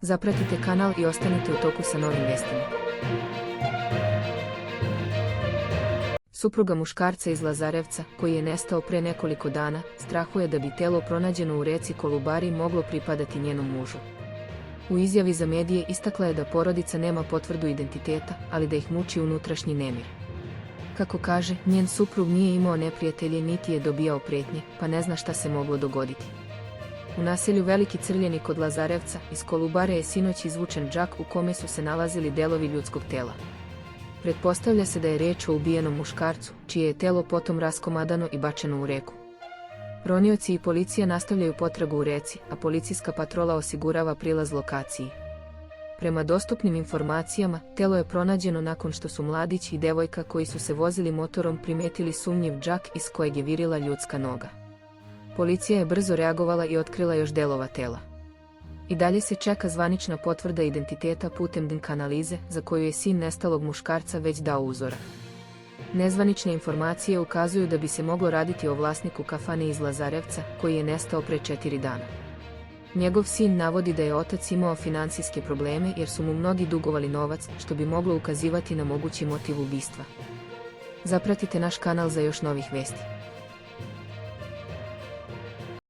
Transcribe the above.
Zapratite kanal i ostanite u toku sa novim vestima. Supruga muškarca iz Lazarevca, koji je nestao pre nekoliko dana, strahuje da bi telo pronađeno u reci Kolubari moglo pripadati njenom mužu. U izjavi za medije istakla je da porodica nema potvrdu identiteta, ali da ih muči unutrašnji nemir. Kako kaže, njen suprug nije imao neprijatelje niti je dobijao pretnje, pa ne zna šta se moglo dogoditi. U naselju Veliki Crljeni kod Lazarevca iz Kolubare je sinoć izvučen džak u kome su se nalazili delovi ljudskog tela. Pretpostavlja se da je reč o ubijenom muškarcu, čije je telo potom raskomadano i bačeno u reku. Ronioci i policija nastavljaju potragu u reci, a policijska patrola osigurava prilaz lokaciji. Prema dostupnim informacijama, telo je pronađeno nakon što su mladić i devojka koji su se vozili motorom primetili sumnjiv džak iz kojeg je virila ljudska noga. Policija je brzo reagovala i otkrila još delova tela. I dalje se čeka zvanična potvrda identiteta putem DNK analize, za koju je sin nestalog muškarca već dao uzorak. Nezvanične informacije ukazuju da bi se moglo raditi o vlasniku kafane iz Lazarevca, koji je nestao pre 4 dana. Njegov sin navodi da je otac imao finansijske probleme jer su mu mnogi dugovali novac, što bi moglo ukazivati na mogući motiv ubistva. Zapratite naš kanal za još novih vesti.